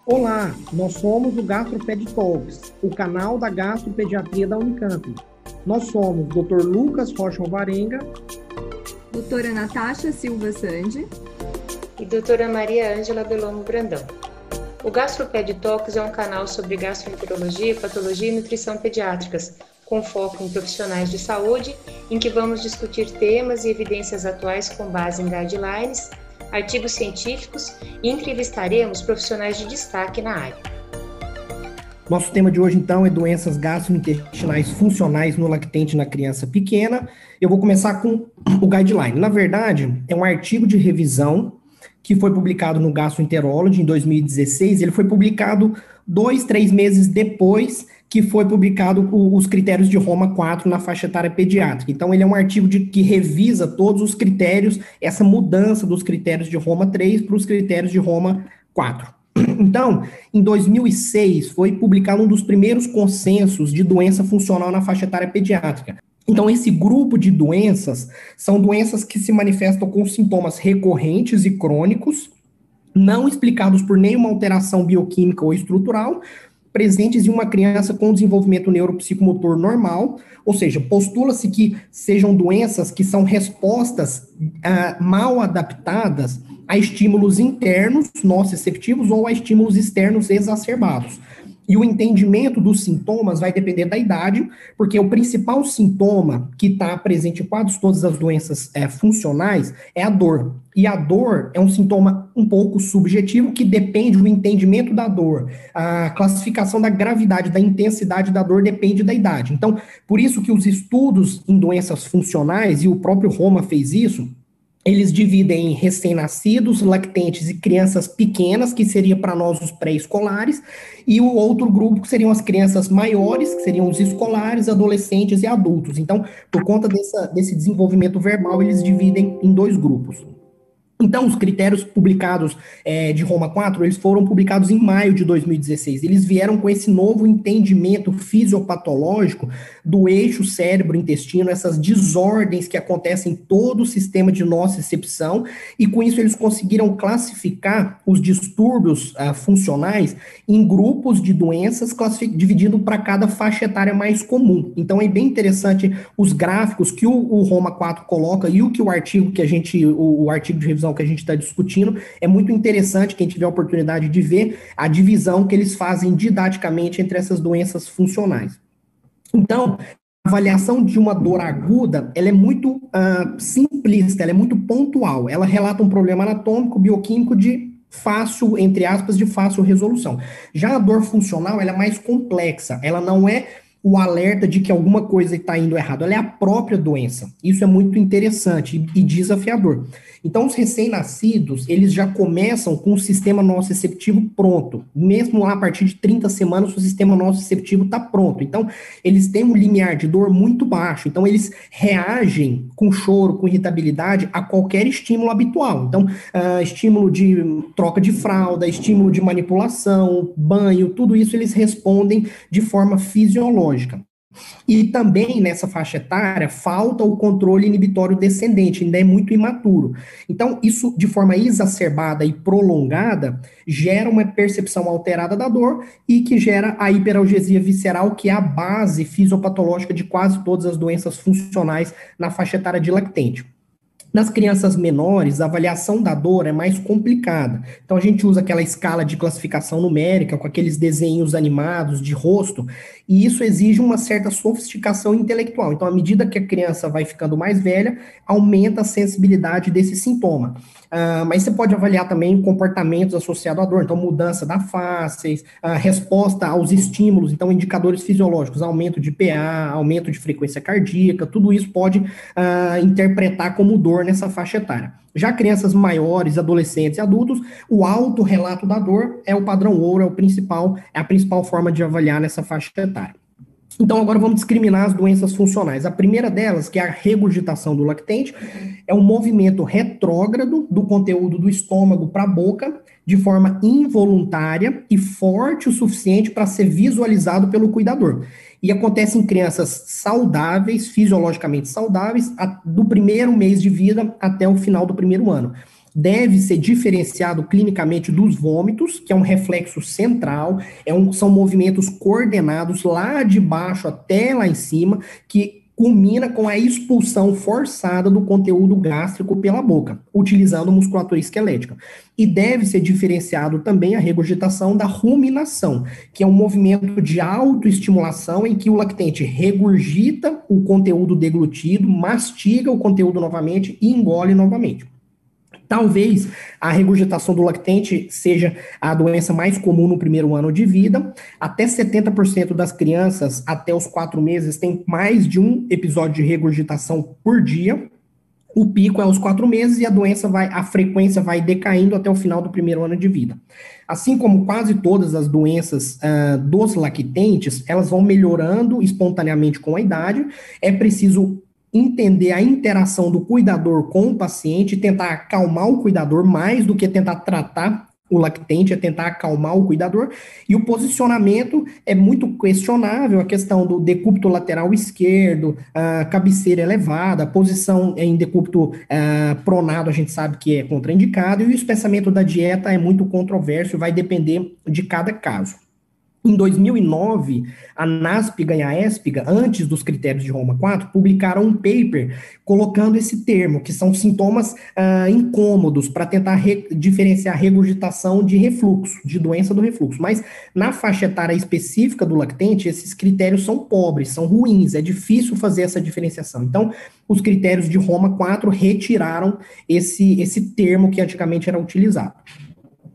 Olá, nós somos o GastroPed Talks, o canal da gastropediatria da Unicamp. Nós somos Dr. Lucas Rocha Alvarenga, doutora Natasha Silva Sandi e doutora Maria Ângela Bellomo Brandão. O GastroPed Talks é um canal sobre gastroenterologia, patologia e nutrição pediátricas, com foco em profissionais de saúde, em que vamos discutir temas e evidências atuais com base em guidelines, artigos científicos e entrevistaremos profissionais de destaque na área. Nosso tema de hoje, então, é doenças gastrointestinais funcionais no lactente na criança pequena. Eu vou começar com o guideline. Na verdade, é um artigo de revisão que foi publicado no Gastroenterology em 2016. Ele foi publicado 2-3 meses depois que foi publicado os critérios de Roma 4 na faixa etária pediátrica. Então, ele é um artigo que revisa todos os critérios, essa mudança dos critérios de Roma 3 para os critérios de Roma 4. Então, em 2006, foi publicado um dos primeiros consensos de doença funcional na faixa etária pediátrica. Então, esse grupo de doenças são doenças que se manifestam com sintomas recorrentes e crônicos, não explicados por nenhuma alteração bioquímica ou estrutural, presentes em uma criança com desenvolvimento neuropsicomotor normal, ou seja, postula-se que sejam doenças que são respostas mal adaptadas a estímulos internos nociceptivos ou a estímulos externos exacerbados. E o entendimento dos sintomas vai depender da idade, porque o principal sintoma que está presente em quase todas as doenças funcionais é a dor. E a dor é um sintoma um pouco subjetivo que depende do entendimento da dor. A classificação da gravidade, da intensidade da dor depende da idade. Então, por isso que os estudos em doenças funcionais, e o próprio Roma fez isso, eles dividem em recém-nascidos, lactentes e crianças pequenas, que seria para nós os pré-escolares, e o outro grupo que seriam as crianças maiores, que seriam os escolares, adolescentes e adultos. Então, por conta desse desenvolvimento verbal, eles dividem em dois grupos. Então, os critérios publicados de Roma 4, eles foram publicados em maio de 2016. Eles vieram com esse novo entendimento fisiopatológico do eixo cérebro-intestino, essas desordens que acontecem em todo o sistema de nocicepção, e com isso eles conseguiram classificar os distúrbios funcionais em grupos de doenças, dividindo para cada faixa etária mais comum. Então, é bem interessante os gráficos que o Roma 4 coloca e o que o artigo o artigo de revisão que a gente está discutindo, é muito interessante quem tiver a oportunidade de ver a divisão que eles fazem didaticamente entre essas doenças funcionais. Então, a avaliação de uma dor aguda, ela é muito simplista, ela é muito pontual, ela relata um problema anatômico, bioquímico de fácil, entre aspas, de fácil resolução. Já a dor funcional, ela é mais complexa, ela não é o alerta de que alguma coisa está indo errado, ela é a própria doença. Isso é muito interessante e desafiador. Então, os recém-nascidos, eles já começam com o sistema nociceptivo pronto. Mesmo lá a partir de 30 semanas, o sistema nociceptivo está pronto. Então, eles têm um limiar de dor muito baixo. Então, eles reagem com choro, com irritabilidade a qualquer estímulo habitual. Então, estímulo de troca de fralda, estímulo de manipulação, banho, tudo isso eles respondem de forma fisiológica. E também nessa faixa etária falta o controle inibitório descendente, ainda é muito imaturo. Então, isso de forma exacerbada e prolongada gera uma percepção alterada da dor e que gera a hiperalgesia visceral, que é a base fisiopatológica de quase todas as doenças funcionais na faixa etária de lactente. Nas crianças menores, a avaliação da dor é mais complicada. Então, a gente usa aquela escala de classificação numérica, com aqueles desenhos animados de rosto, e isso exige uma certa sofisticação intelectual. Então, à medida que a criança vai ficando mais velha, aumenta a sensibilidade desse sintoma. Mas você pode avaliar também comportamentos associados à dor, então mudança da face, resposta aos estímulos, então indicadores fisiológicos, aumento de PA, aumento de frequência cardíaca, tudo isso pode interpretar como dor nessa faixa etária. Já crianças maiores, adolescentes e adultos, o autorrelato da dor é o padrão ouro, é a principal forma de avaliar nessa faixa etária. Então, agora vamos discriminar as doenças funcionais. A primeira delas, que é a regurgitação do lactente, é um movimento retrógrado do conteúdo do estômago para a boca, de forma involuntária e forte o suficiente para ser visualizado pelo cuidador. E acontece em crianças saudáveis, fisiologicamente saudáveis, do primeiro mês de vida até o final do primeiro ano. deve ser diferenciado clinicamente dos vômitos, que é um reflexo central, são movimentos coordenados lá de baixo até lá em cima, que culmina com a expulsão forçada do conteúdo gástrico pela boca, utilizando musculatura esquelética. E deve ser diferenciado também a regurgitação da ruminação, que é um movimento de autoestimulação em que o lactente regurgita o conteúdo deglutido, mastiga o conteúdo novamente e engole novamente. Talvez a regurgitação do lactente seja a doença mais comum no primeiro ano de vida. Até 70% das crianças até os 4 meses têm mais de um episódio de regurgitação por dia. O pico é aos 4 meses e a frequência vai decaindo até o final do primeiro ano de vida. Assim como quase todas as doenças dos lactentes, elas vão melhorando espontaneamente com a idade. É preciso entender a interação do cuidador com o paciente, tentar acalmar o cuidador mais do que tentar tratar o lactente, é tentar acalmar o cuidador, e o posicionamento é muito questionável, a questão do decúbito lateral esquerdo, a cabeceira elevada, a posição em decúbito pronado, a gente sabe que é contraindicado, e o espessamento da dieta é muito controverso, vai depender de cada caso. Em 2009, a NASPGA e a ESPGA, antes dos critérios de Roma 4, publicaram um paper colocando esse termo, que são sintomas incômodos, para tentar diferenciar regurgitação de refluxo, de doença do refluxo. Mas na faixa etária específica do lactente, esses critérios são pobres, são ruins, é difícil fazer essa diferenciação. Então, os critérios de Roma 4 retiraram esse termo que antigamente era utilizado.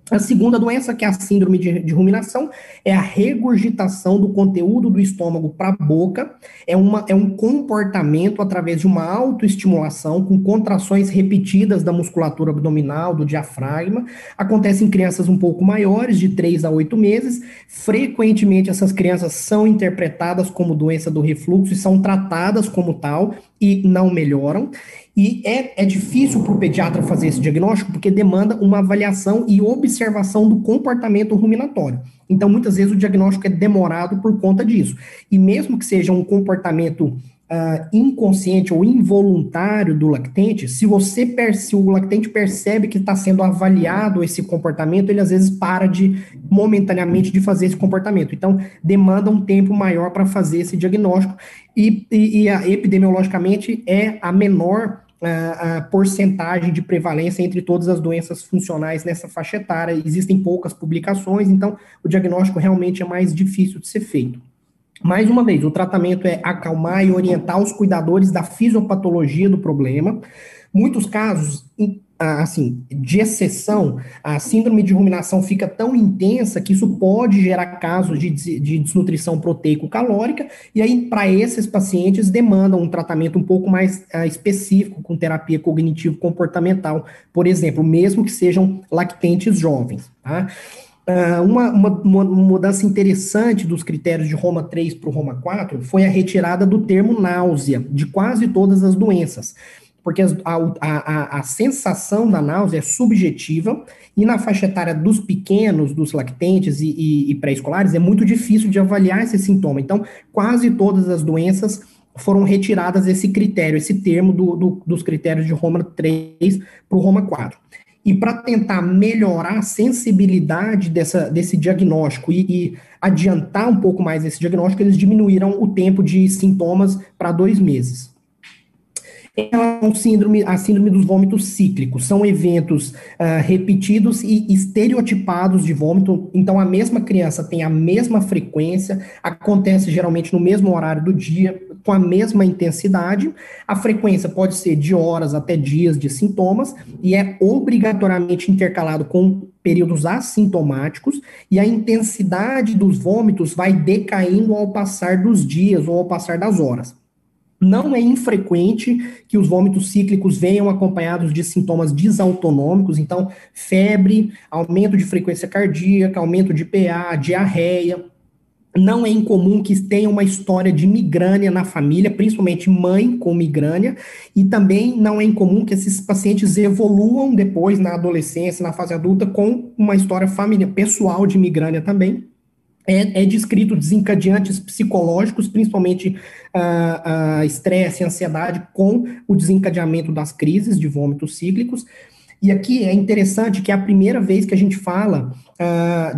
A segunda doença, que é a síndrome de ruminação, é a regurgitação do conteúdo do estômago para a boca. É um comportamento através de uma autoestimulação com contrações repetidas da musculatura abdominal, do diafragma. Acontece em crianças um pouco maiores, de 3 a 8 meses. Frequentemente, essas crianças são interpretadas como doença do refluxo e são tratadas como tal e não melhoram. E é difícil para o pediatra fazer esse diagnóstico porque demanda uma avaliação e observação do comportamento ruminatório. Então, muitas vezes, o diagnóstico é demorado por conta disso. E mesmo que seja um comportamento inconsciente ou involuntário do lactente, se o lactente percebe que está sendo avaliado esse comportamento, ele às vezes para momentaneamente de fazer esse comportamento. Então, demanda um tempo maior para fazer esse diagnóstico e epidemiologicamente é a menor a porcentagem de prevalência entre todas as doenças funcionais nessa faixa etária. Existem poucas publicações, então o diagnóstico realmente é mais difícil de ser feito. Mais uma vez, o tratamento é acalmar e orientar os cuidadores da fisiopatologia do problema. Muitos casos, assim, de exceção, a síndrome de ruminação fica tão intensa que isso pode gerar casos de desnutrição proteico-calórica, e aí, para esses pacientes, demandam um tratamento um pouco mais específico, com terapia cognitivo-comportamental, por exemplo, mesmo que sejam lactentes jovens, tá? Uma mudança interessante dos critérios de Roma 3 para o Roma 4 foi a retirada do termo náusea de quase todas as doenças, porque a sensação da náusea é subjetiva e na faixa etária dos pequenos, dos lactentes e pré-escolares, é muito difícil de avaliar esse sintoma. Então, quase todas as doenças foram retiradas esse critério, esse termo dos critérios de Roma 3 para o Roma 4. E para tentar melhorar a sensibilidade desse diagnóstico e adiantar um pouco mais esse diagnóstico, eles diminuíram o tempo de sintomas para 2 meses. A síndrome dos vômitos cíclicos são eventos repetidos e estereotipados de vômito, então a mesma criança tem a mesma frequência, acontece geralmente no mesmo horário do dia, com a mesma intensidade, a frequência pode ser de horas até dias de sintomas, e é obrigatoriamente intercalado com períodos assintomáticos, e a intensidade dos vômitos vai decaindo ao passar dos dias ou ao passar das horas. Não é infrequente que os vômitos cíclicos venham acompanhados de sintomas desautonômicos, então febre, aumento de frequência cardíaca, aumento de PA, diarreia. Não é incomum que tenha uma história de migrânia na família, principalmente mãe com migrânia, e também não é incomum que esses pacientes evoluam depois na adolescência, na fase adulta, com uma história familiar, pessoal de migrânia também. É descrito desencadeantes psicológicos, principalmente estresse e ansiedade, com o desencadeamento das crises de vômitos cíclicos. E aqui é interessante que é a primeira vez que a gente fala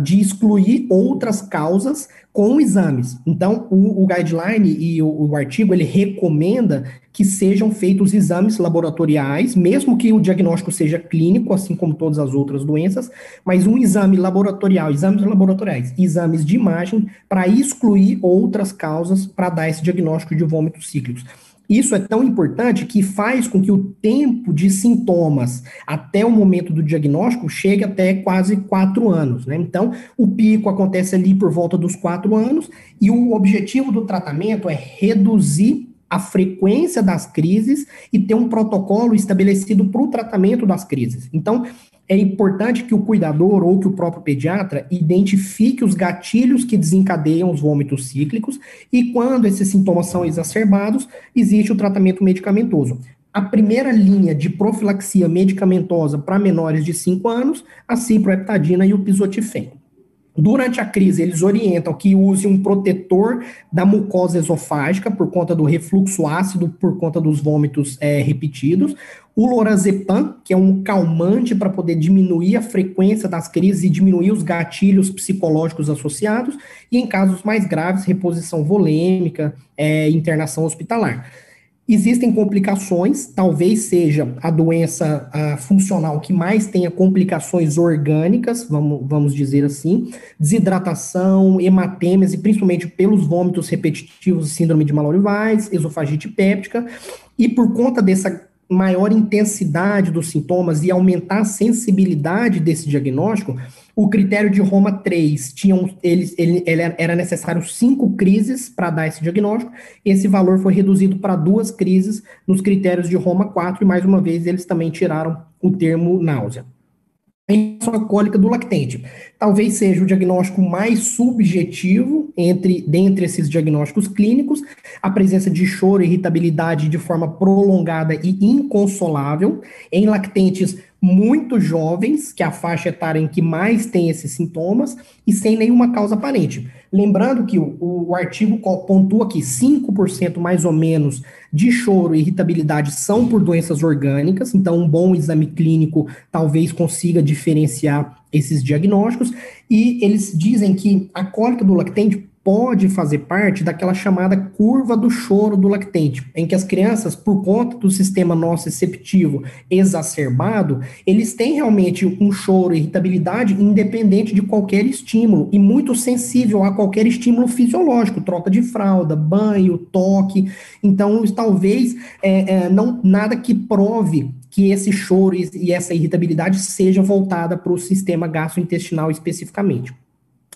de excluir outras causas com exames. Então, o guideline e o artigo, ele recomenda que sejam feitos exames laboratoriais, mesmo que o diagnóstico seja clínico, assim como todas as outras doenças, mas um exame laboratorial, exames laboratoriais, exames de imagem, para excluir outras causas para dar esse diagnóstico de vômitos cíclicos. Isso é tão importante que faz com que o tempo de sintomas até o momento do diagnóstico chegue até quase 4 anos, né? Então, o pico acontece ali por volta dos 4 anos e o objetivo do tratamento é reduzir a frequência das crises e ter um protocolo estabelecido para o tratamento das crises. Então, é importante que o cuidador ou que o próprio pediatra identifique os gatilhos que desencadeiam os vômitos cíclicos e quando esses sintomas são exacerbados, existe o tratamento medicamentoso. A primeira linha de profilaxia medicamentosa para menores de 5 anos, a ciproheptadina e o pisotifeno. Durante a crise, eles orientam que use um protetor da mucosa esofágica por conta do refluxo ácido, por conta dos vômitos repetidos. O lorazepam, que é um calmante para poder diminuir a frequência das crises e diminuir os gatilhos psicológicos associados. E em casos mais graves, reposição volêmica, internação hospitalar. Existem complicações, talvez seja a doença funcional que mais tenha complicações orgânicas, vamos dizer assim, desidratação, hematêmese, principalmente pelos vômitos repetitivos, síndrome de Mallory-Weiss, esofagite péptica, e por conta dessa maior intensidade dos sintomas e aumentar a sensibilidade desse diagnóstico, o critério de Roma 3 era necessário 5 crises para dar esse diagnóstico. Esse valor foi reduzido para 2 crises nos critérios de Roma 4, e mais uma vez eles também tiraram o termo náusea. Em relação à cólica do lactente, talvez seja o diagnóstico mais subjetivo dentre esses diagnósticos clínicos, a presença de choro e irritabilidade de forma prolongada e inconsolável em lactentes muito jovens, que é a faixa etária em que mais tem esses sintomas, e sem nenhuma causa aparente. Lembrando que o artigo pontua que 5% mais ou menos de choro e irritabilidade são por doenças orgânicas, então um bom exame clínico talvez consiga diferenciar esses diagnósticos, e eles dizem que a cólica do lactente pode fazer parte daquela chamada curva do choro do lactente, em que as crianças, por conta do sistema nociceptivo exacerbado, eles têm realmente um choro e irritabilidade independente de qualquer estímulo e muito sensível a qualquer estímulo fisiológico, troca de fralda, banho, toque. Então, talvez nada que prove que esse choro e essa irritabilidade seja voltada para o sistema gastrointestinal especificamente.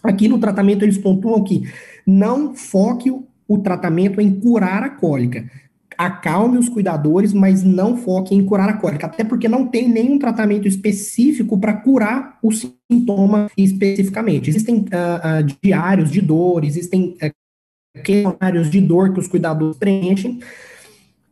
Aqui no tratamento eles pontuam que não foque o tratamento em curar a cólica. Acalme os cuidadores, mas não foque em curar a cólica, até porque não tem nenhum tratamento específico para curar o sintoma especificamente. Existem diários de dor, existem questionários de dor que os cuidadores preenchem.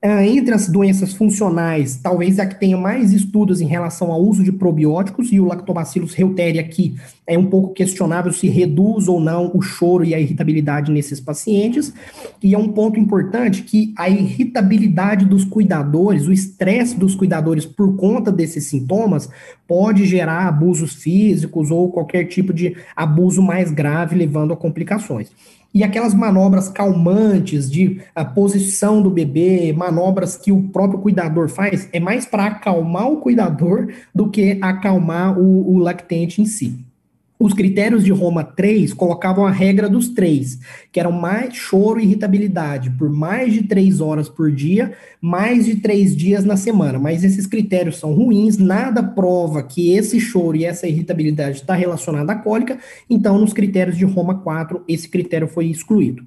Entre as doenças funcionais, talvez a que tenha mais estudos em relação ao uso de probióticos, e o Lactobacillus reuteri aqui é um pouco questionável se reduz ou não o choro e a irritabilidade nesses pacientes, e é um ponto importante que a irritabilidade dos cuidadores, o estresse dos cuidadores por conta desses sintomas, pode gerar abusos físicos ou qualquer tipo de abuso mais grave, levando a complicações. E aquelas manobras calmantes de posição do bebê, manobras que o próprio cuidador faz, é mais para acalmar o cuidador do que acalmar o lactente em si. Os critérios de Roma 3 colocavam a regra dos 3, que eram mais choro e irritabilidade por mais de 3 horas por dia, mais de 3 dias na semana. Mas esses critérios são ruins, nada prova que esse choro e essa irritabilidade está relacionada à cólica, então nos critérios de Roma 4 esse critério foi excluído.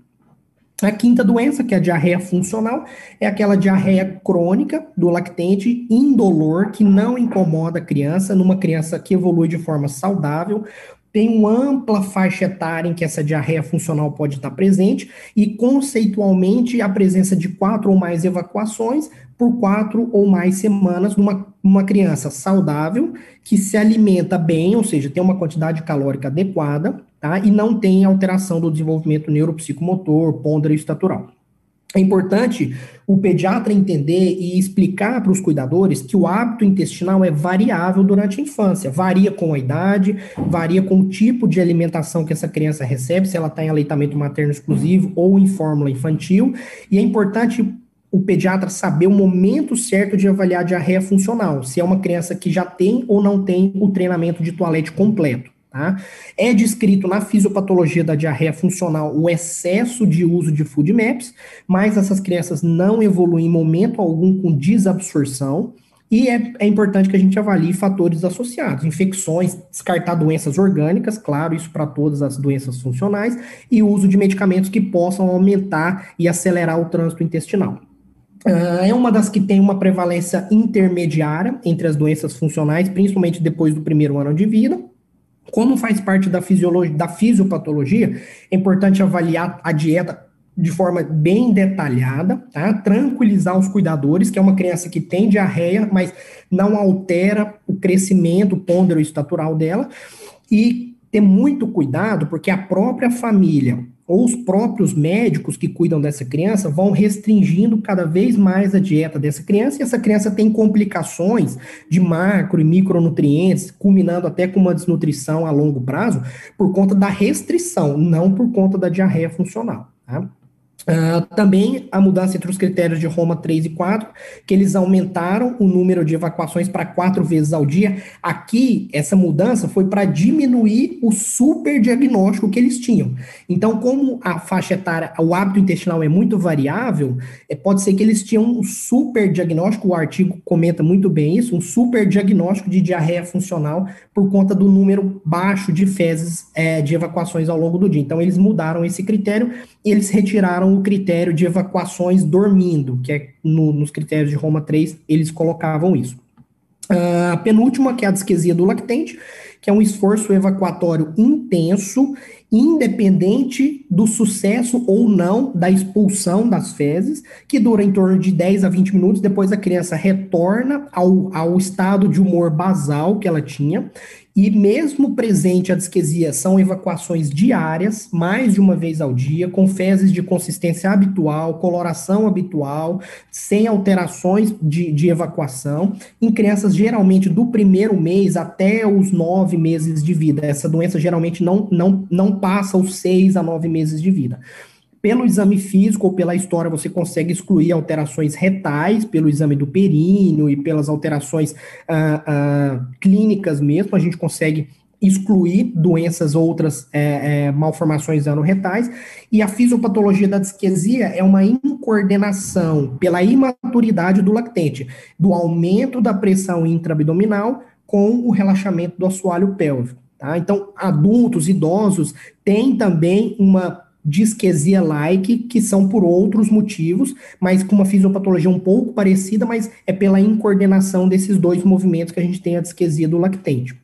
A quinta doença, que é a diarreia funcional, é aquela diarreia crônica do lactente indolor, que não incomoda a criança, numa criança que evolui de forma saudável. Tem uma ampla faixa etária em que essa diarreia funcional pode estar presente e, conceitualmente, a presença de 4 ou mais evacuações por 4 ou mais semanas numa criança saudável, que se alimenta bem, ou seja, tem uma quantidade calórica adequada, tá? E não tem alteração do desenvolvimento neuropsicomotor, ponderaestatural. É importante o pediatra entender e explicar para os cuidadores que o hábito intestinal é variável durante a infância, varia com a idade, varia com o tipo de alimentação que essa criança recebe, se ela está em aleitamento materno exclusivo ou em fórmula infantil, e é importante o pediatra saber o momento certo de avaliar a diarreia funcional, se é uma criança que já tem ou não tem o treinamento de toalete completo. Tá? É descrito na fisiopatologia da diarreia funcional o excesso de uso de food maps, mas essas crianças não evoluem em momento algum com desabsorção, e é importante que a gente avalie fatores associados, infecções, descartar doenças orgânicas, claro, isso para todas as doenças funcionais, e o uso de medicamentos que possam aumentar e acelerar o trânsito intestinal. É uma das que tem uma prevalência intermediária entre as doenças funcionais, principalmente depois do primeiro ano de vida. Como faz parte da fisiopatologia, é importante avaliar a dieta de forma bem detalhada, tá? Tranquilizar os cuidadores, que é uma criança que tem diarreia, mas não altera o crescimento pôndero estatural dela, e ter muito cuidado, porque a própria família ou os próprios médicos que cuidam dessa criança vão restringindo cada vez mais a dieta dessa criança, e essa criança tem complicações de macro e micronutrientes, culminando até com uma desnutrição a longo prazo, por conta da restrição, não por conta da diarreia funcional, tá? Também a mudança entre os critérios de Roma 3 e 4, que eles aumentaram o número de evacuações para 4 vezes ao dia. Aqui, essa mudança foi para diminuir o superdiagnóstico que eles tinham. Então, como a faixa etária, o hábito intestinal é muito variável, pode ser que eles tinham um superdiagnóstico, o artigo comenta muito bem isso, um superdiagnóstico de diarreia funcional por conta do número baixo de fezes de evacuações ao longo do dia. Então, eles mudaram esse critério e eles retiraram o critério de evacuações dormindo, que é nos critérios de Roma 3, eles colocavam isso. A penúltima, que é a disquesia do lactente, que é um esforço evacuatório intenso, independente do sucesso ou não da expulsão das fezes, que dura em torno de 10 a 20 minutos, depois a criança retorna ao estado de humor basal que ela tinha, e mesmo presente a disquesia, são evacuações diárias, mais de uma vez ao dia, com fezes de consistência habitual, coloração habitual, sem alterações de evacuação, em crianças geralmente do primeiro mês até os 9 meses de vida. Essa doença geralmente não passa os 6 a 9 meses de vida. Pelo exame físico ou pela história, você consegue excluir alterações retais, pelo exame do períneo e pelas alterações clínicas mesmo, a gente consegue excluir doenças outras, malformações anorretais, e a fisiopatologia da disquesia é uma incoordenação pela imaturidade do lactente, do aumento da pressão intraabdominal com o relaxamento do assoalho pélvico, tá? Então, adultos, idosos, têm também uma disquesia-like, que são por outros motivos, mas com uma fisiopatologia um pouco parecida, mas é pela incoordenação desses dois movimentos que a gente tem a disquesia do lactente.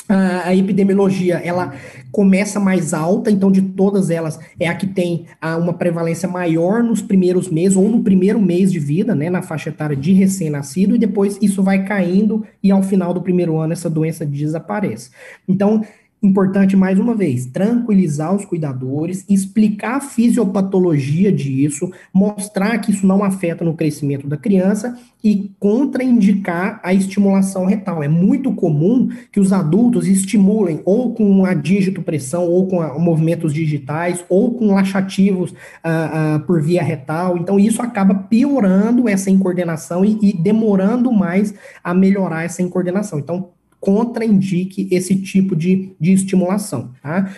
A epidemiologia, ela começa mais alta, então de todas elas é a que tem uma prevalência maior nos primeiros meses, ou no primeiro mês de vida, né, na faixa etária de recém-nascido, e depois isso vai caindo, e ao final do primeiro ano essa doença desaparece. Então, importante, mais uma vez, tranquilizar os cuidadores, explicar a fisiopatologia disso, mostrar que isso não afeta no crescimento da criança e contraindicar a estimulação retal. É muito comum que os adultos estimulem ou com a dígito-pressão, ou com movimentos digitais, ou com laxativos por via retal. Então, isso acaba piorando essa incoordenação e demorando mais a melhorar essa incoordenação. Então, contraindique esse tipo de estimulação, tá?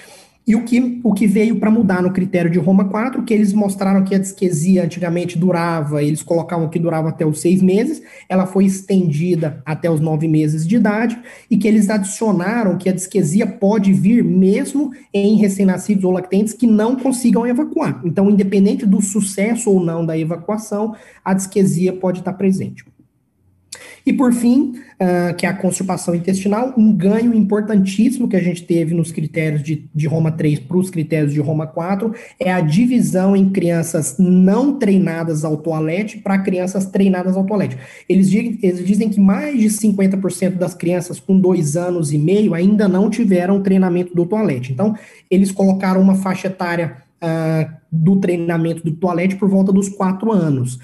E o que veio para mudar no critério de Roma 4, que eles mostraram que a disquesia antigamente durava, eles colocavam que durava até os 6 meses, ela foi estendida até os 9 meses de idade, e que eles adicionaram que a disquesia pode vir mesmo em recém-nascidos ou lactentes que não consigam evacuar. Então, independente do sucesso ou não da evacuação, a disquesia pode estar presente. E por fim, que é a constipação intestinal, um ganho importantíssimo que a gente teve nos critérios de Roma 3 para os critérios de Roma 4 é a divisão em crianças não treinadas ao toalete para crianças treinadas ao toalete. Eles dizem que mais de 50% das crianças com 2 anos e meio ainda não tiveram treinamento do toalete. Então, eles colocaram uma faixa etária do treinamento do toalete por volta dos 4 anos.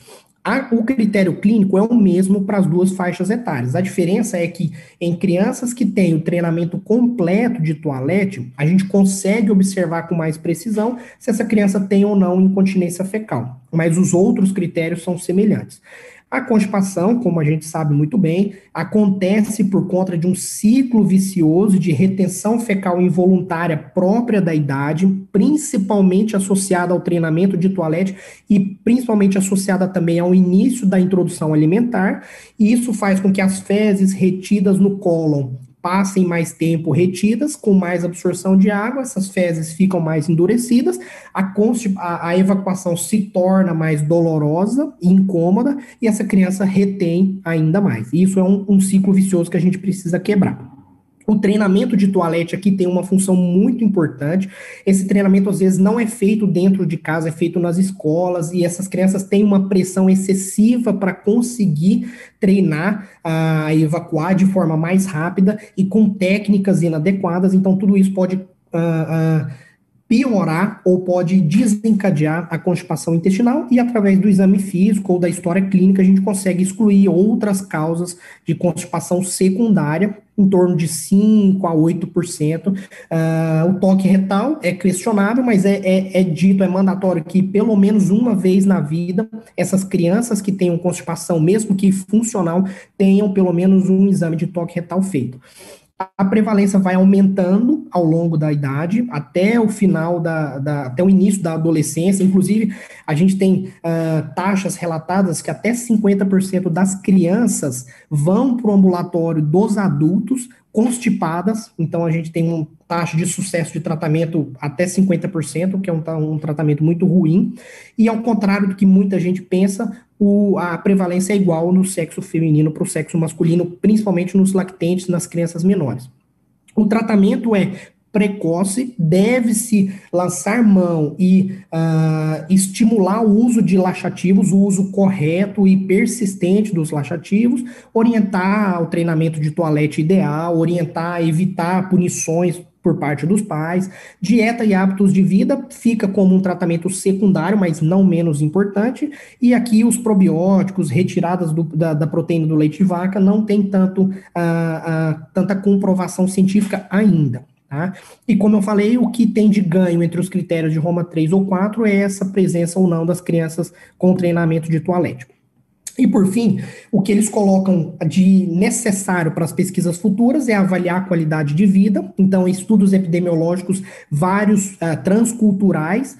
O critério clínico é o mesmo para as duas faixas etárias. A diferença é que em crianças que têm o treinamento completo de toalete, a gente consegue observar com mais precisão se essa criança tem ou não incontinência fecal. Mas os outros critérios são semelhantes. A constipação, como a gente sabe muito bem, acontece por conta de um ciclo vicioso de retenção fecal involuntária própria da idade, principalmente associada ao treinamento de toalete e principalmente associada também ao início da introdução alimentar, e isso faz com que as fezes retidas no cólon passem mais tempo retidas, com mais absorção de água, essas fezes ficam mais endurecidas, a evacuação se torna mais dolorosa e incômoda, e essa criança retém ainda mais. Isso é um ciclo vicioso que a gente precisa quebrar. O treinamento de toalete aqui tem uma função muito importante. Esse treinamento, às vezes, não é feito dentro de casa, é feito nas escolas, e essas crianças têm uma pressão excessiva para conseguir treinar a evacuar de forma mais rápida e com técnicas inadequadas. Então, tudo isso pode piorar ou pode desencadear a constipação intestinal, e através do exame físico ou da história clínica a gente consegue excluir outras causas de constipação secundária, em torno de 5 a 8%. O toque retal é questionável, mas é dito, é mandatório que pelo menos uma vez na vida essas crianças que tenham constipação, mesmo que funcional, tenham pelo menos um exame de toque retal feito. A prevalência vai aumentando ao longo da idade, até o final até o início da adolescência. Inclusive, a gente tem taxas relatadas que até 50% das crianças vão para o ambulatório dos adultos constipadas. Então, a gente tem uma taxa de sucesso de tratamento até 50%, que é um tratamento muito ruim. E ao contrário do que muita gente pensa, a prevalência é igual no sexo feminino para o sexo masculino, principalmente nos lactentes, nas crianças menores. O tratamento é precoce, deve-se lançar mão e estimular o uso de laxativos, o uso correto e persistente dos laxativos, orientar ao treinamento de toalete ideal, orientar a evitar punições por parte dos pais. Dieta e hábitos de vida fica como um tratamento secundário, mas não menos importante, e aqui os probióticos, retiradas da proteína do leite de vaca, não tem tanta comprovação científica ainda. Tá? E como eu falei, o que tem de ganho entre os critérios de Roma 3 ou 4 é essa presença ou não das crianças com treinamento de toalete. E, por fim, o que eles colocam de necessário para as pesquisas futuras é avaliar a qualidade de vida. Então, estudos epidemiológicos vários, transculturais,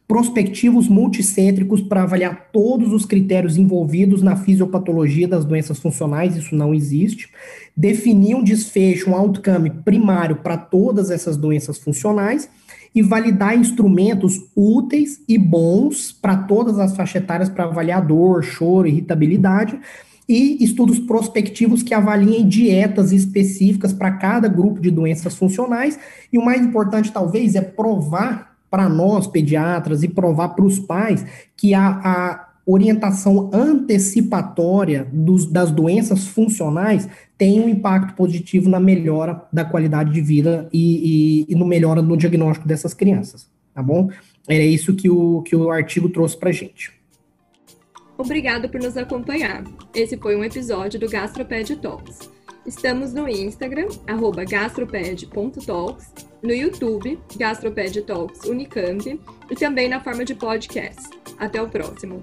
prospectivos multicêntricos para avaliar todos os critérios envolvidos na fisiopatologia das doenças funcionais, isso não existe. Definir um desfecho, um outcome primário para todas essas doenças funcionais, e validar instrumentos úteis e bons para todas as faixas etárias para avaliar dor, choro, irritabilidade, e estudos prospectivos que avaliem dietas específicas para cada grupo de doenças funcionais. E o mais importante, talvez, é provar para nós, pediatras, e provar para os pais que a orientação antecipatória das doenças funcionais tem um impacto positivo na melhora da qualidade de vida e no melhora no diagnóstico dessas crianças, tá bom? Era isso que o artigo trouxe pra gente. Obrigado por nos acompanhar. Esse foi um episódio do Gastroped Talks. Estamos no Instagram, @gastroped.talks, no YouTube, Gastroped Talks Unicamp, e também na forma de podcast. Até o próximo!